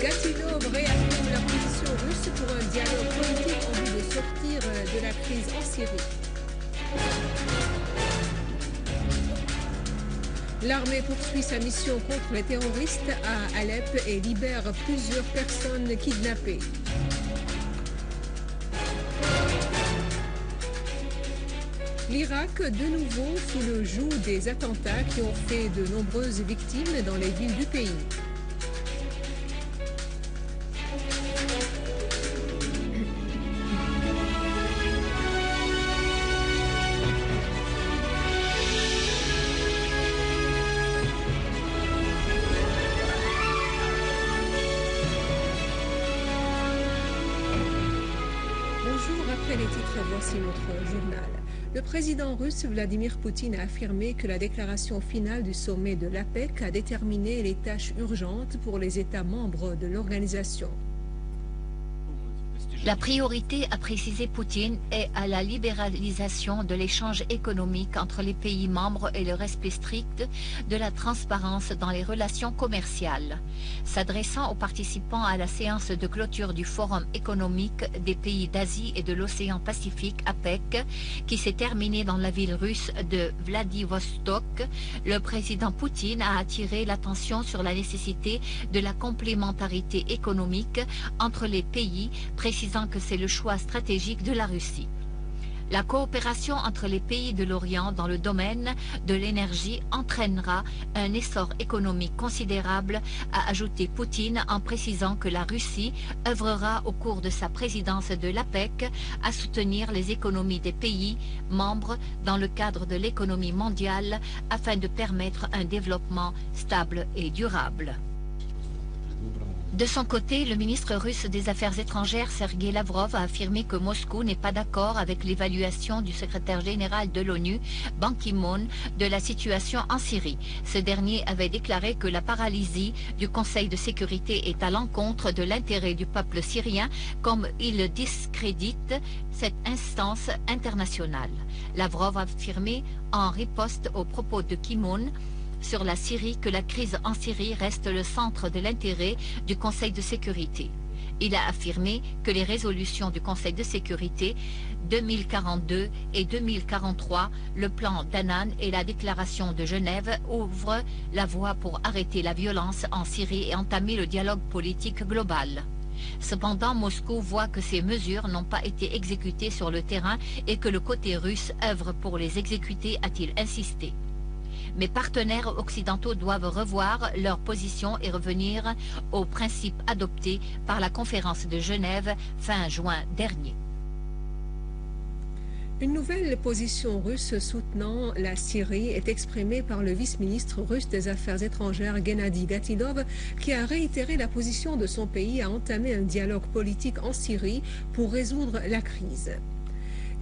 Gatilov réaffirme la position russe pour un dialogue politique en vue de sortir de la crise en Syrie. L'armée poursuit sa mission contre les terroristes à Alep et libère plusieurs personnes kidnappées. L'Irak, de nouveau sous le joug des attentats qui ont fait de nombreuses victimes dans les villes du pays. Voici notre journal. Le président russe Vladimir Poutine a affirmé que la déclaration finale du sommet de l'APEC a déterminé les tâches urgentes pour les États membres de l'organisation. La priorité, a précisé Poutine, est à la libéralisation de l'échange économique entre les pays membres et le respect strict de la transparence dans les relations commerciales. S'adressant aux participants à la séance de clôture du Forum économique des pays d'Asie et de l'océan Pacifique, APEC, qui s'est terminé dans la ville russe de Vladivostok, le président Poutine a attiré l'attention sur la nécessité de la complémentarité économique entre les pays, précisant que c'est le choix stratégique de la Russie. La coopération entre les pays de l'Orient dans le domaine de l'énergie entraînera un essor économique considérable, a ajouté Poutine en précisant que la Russie œuvrera au cours de sa présidence de l'APEC à soutenir les économies des pays membres dans le cadre de l'économie mondiale afin de permettre un développement stable et durable. De son côté, le ministre russe des Affaires étrangères Sergei Lavrov a affirmé que Moscou n'est pas d'accord avec l'évaluation du secrétaire général de l'ONU, Ban Ki-moon, de la situation en Syrie. Ce dernier avait déclaré que la paralysie du Conseil de sécurité est à l'encontre de l'intérêt du peuple syrien, comme il discrédite cette instance internationale. Lavrov a affirmé en riposte aux propos de Ki-moon sur la Syrie que la crise en Syrie reste le centre de l'intérêt du Conseil de sécurité. Il a affirmé que les résolutions du Conseil de sécurité 2042 et 2043, le plan d'Annan et la déclaration de Genève ouvrent la voie pour arrêter la violence en Syrie et entamer le dialogue politique global. Cependant, Moscou voit que ces mesures n'ont pas été exécutées sur le terrain et que le côté russe œuvre pour les exécuter, a-t-il insisté. Mes partenaires occidentaux doivent revoir leur position et revenir aux principes adoptés par la conférence de Genève fin juin dernier. Une nouvelle position russe soutenant la Syrie est exprimée par le vice-ministre russe des Affaires étrangères Gennady Gatilov, qui a réitéré la position de son pays à entamer un dialogue politique en Syrie pour résoudre la crise.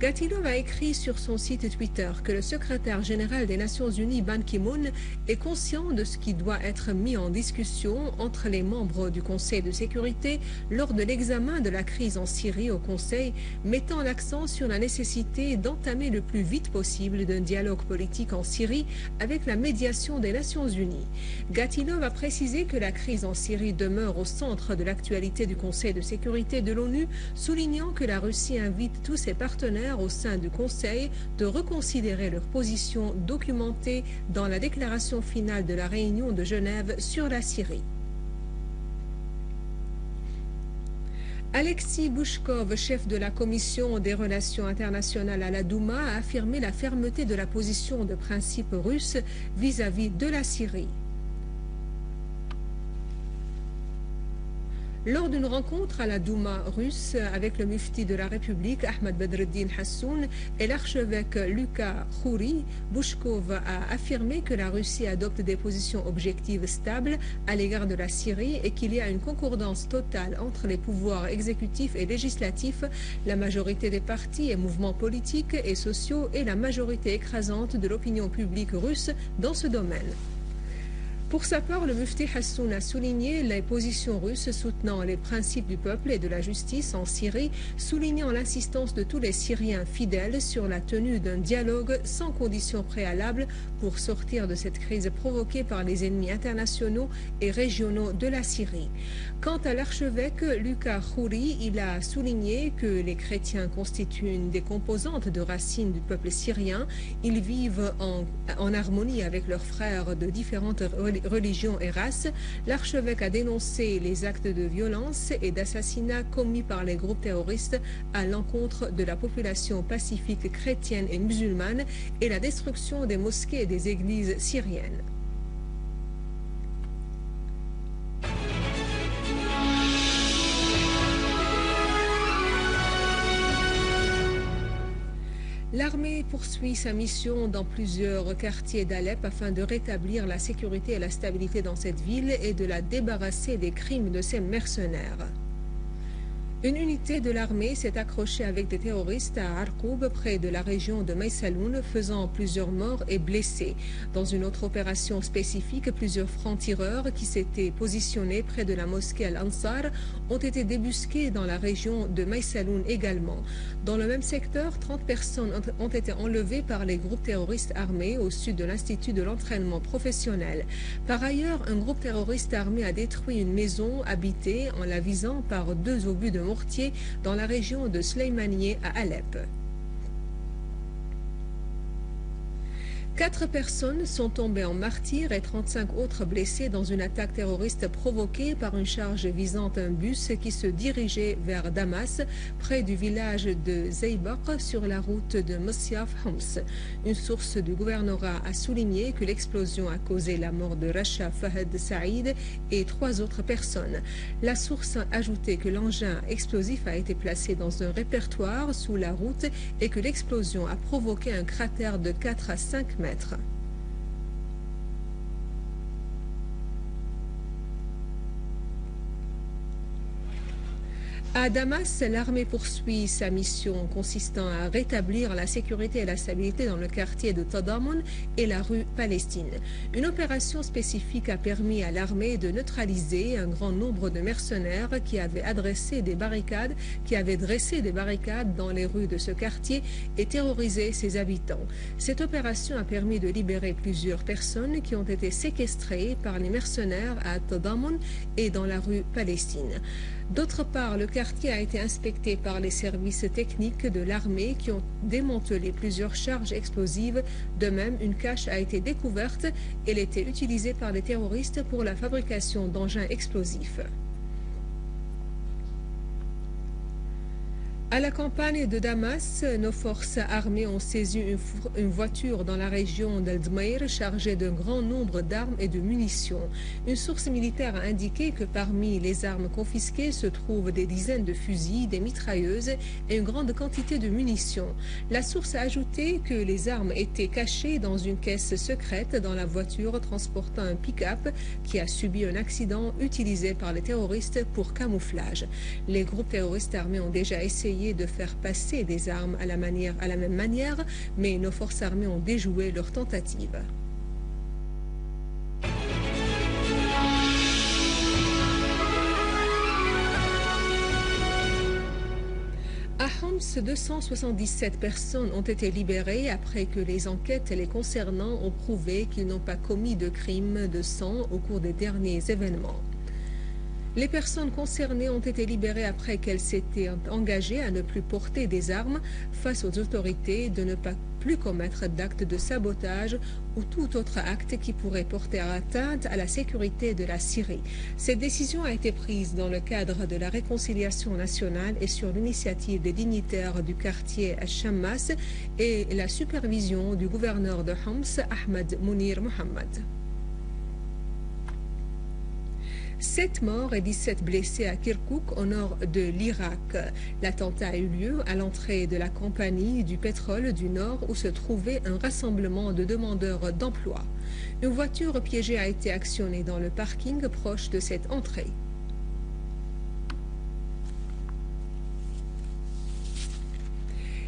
Gatilov a écrit sur son site Twitter que le secrétaire général des Nations Unies, Ban Ki-moon, est conscient de ce qui doit être mis en discussion entre les membres du Conseil de sécurité lors de l'examen de la crise en Syrie au Conseil, mettant l'accent sur la nécessité d'entamer le plus vite possible d'un dialogue politique en Syrie avec la médiation des Nations Unies. Gatilov a précisé que la crise en Syrie demeure au centre de l'actualité du Conseil de sécurité de l'ONU, soulignant que la Russie invite tous ses partenaires au sein du Conseil de reconsidérer leur position documentée dans la déclaration finale de la réunion de Genève sur la Syrie. Alexis Bouchkov, chef de la Commission des relations internationales à la Douma, a affirmé la fermeté de la position de principe russe vis-à-vis de la Syrie. Lors d'une rencontre à la Douma russe avec le mufti de la République, Ahmad Badreddin Hassoun, et l'archevêque Luka Khouri, Bouchkov a affirmé que la Russie adopte des positions objectives stables à l'égard de la Syrie et qu'il y a une concordance totale entre les pouvoirs exécutifs et législatifs, la majorité des partis et mouvements politiques et sociaux et la majorité écrasante de l'opinion publique russe dans ce domaine. Pour sa part, le mufti Hassoun a souligné les positions russes soutenant les principes du peuple et de la justice en Syrie, soulignant l'insistance de tous les Syriens fidèles sur la tenue d'un dialogue sans conditions préalables pour sortir de cette crise provoquée par les ennemis internationaux et régionaux de la Syrie. Quant à l'archevêque Lucas Khouri, il a souligné que les chrétiens constituent une des composantes de racines du peuple syrien. Ils vivent en harmonie avec leurs frères de différentes religions et races. L'archevêque a dénoncé les actes de violence et d'assassinat commis par les groupes terroristes à l'encontre de la population pacifique chrétienne et musulmane et la destruction des mosquées et des églises syriennes. L'armée poursuit sa mission dans plusieurs quartiers d'Alep afin de rétablir la sécurité et la stabilité dans cette ville et de la débarrasser des crimes de ses mercenaires. Une unité de l'armée s'est accrochée avec des terroristes à Arkoub, près de la région de Maïsaloun, faisant plusieurs morts et blessés. Dans une autre opération spécifique, plusieurs francs-tireurs qui s'étaient positionnés près de la mosquée Al-Ansar ont été débusqués dans la région de Maïsaloun également. Dans le même secteur, 30 personnes ont été enlevées par les groupes terroristes armés au sud de l'Institut de l'entraînement professionnel. Par ailleurs, un groupe terroriste armé a détruit une maison habitée en la visant par 2 obus de mortier dans la région de Slimaniye à Alep. 4 personnes sont tombées en martyrs et 35 autres blessées dans une attaque terroriste provoquée par une charge visant un bus qui se dirigeait vers Damas, près du village de Zeybaq, sur la route de Mossiaf-Homs. Une source du gouvernorat a souligné que l'explosion a causé la mort de Rasha Fahed Saïd et 3 autres personnes. La source a ajouté que l'engin explosif a été placé dans un répertoire sous la route et que l'explosion a provoqué un cratère de 4 à 5 mètres. À Damas, l'armée poursuit sa mission consistant à rétablir la sécurité et la stabilité dans le quartier de Tadamun et la rue Palestine. Une opération spécifique a permis à l'armée de neutraliser un grand nombre de mercenaires qui avaient dressé des barricades dans les rues de ce quartier et terrorisé ses habitants. Cette opération a permis de libérer plusieurs personnes qui ont été séquestrées par les mercenaires à Tadamun et dans la rue Palestine. D'autre part, le quartier a été inspecté par les services techniques de l'armée qui ont démantelé plusieurs charges explosives. De même, une cache a été découverte. Elle était utilisée par les terroristes pour la fabrication d'engins explosifs. À la campagne de Damas, nos forces armées ont saisi une voiture dans la région d'Al-Dmair chargée d'un grand nombre d'armes et de munitions. Une source militaire a indiqué que parmi les armes confisquées se trouvent des dizaines de fusils, des mitrailleuses et une grande quantité de munitions. La source a ajouté que les armes étaient cachées dans une caisse secrète dans la voiture transportant un pick-up qui a subi un accident utilisé par les terroristes pour camouflage. Les groupes terroristes armés ont déjà essayé de faire passer des armes à la même manière, mais nos forces armées ont déjoué leur tentative. À Homs, 277 personnes ont été libérées après que les enquêtes les concernant ont prouvé qu'ils n'ont pas commis de crimes de sang au cours des derniers événements. Les personnes concernées ont été libérées après qu'elles s'étaient engagées à ne plus porter des armes face aux autorités, de ne pas plus commettre d'actes de sabotage ou tout autre acte qui pourrait porter atteinte à la sécurité de la Syrie. Cette décision a été prise dans le cadre de la réconciliation nationale et sur l'initiative des dignitaires du quartier Al-Shammas et la supervision du gouverneur de Homs, Ahmed Mounir Mohammed. 7 morts et 17 blessés à Kirkouk, au nord de l'Irak. L'attentat a eu lieu à l'entrée de la compagnie du pétrole du Nord où se trouvait un rassemblement de demandeurs d'emploi. Une voiture piégée a été actionnée dans le parking proche de cette entrée.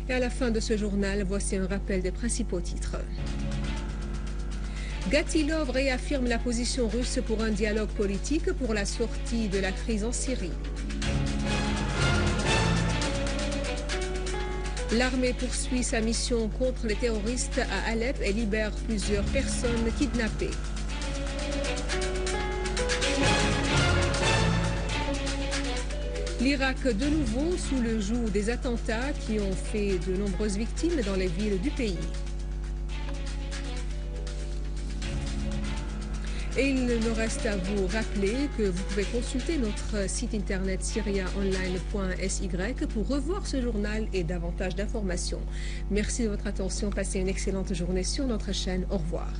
Et à la fin de ce journal, voici un rappel des principaux titres. Gatilov réaffirme la position russe pour un dialogue politique pour la sortie de la crise en Syrie. L'armée poursuit sa mission contre les terroristes à Alep et libère plusieurs personnes kidnappées. L'Irak de nouveau sous le joug des attentats qui ont fait de nombreuses victimes dans les villes du pays. Et il me reste à vous rappeler que vous pouvez consulter notre site internet syriaonline.sy pour revoir ce journal et davantage d'informations. Merci de votre attention. Passez une excellente journée sur notre chaîne. Au revoir.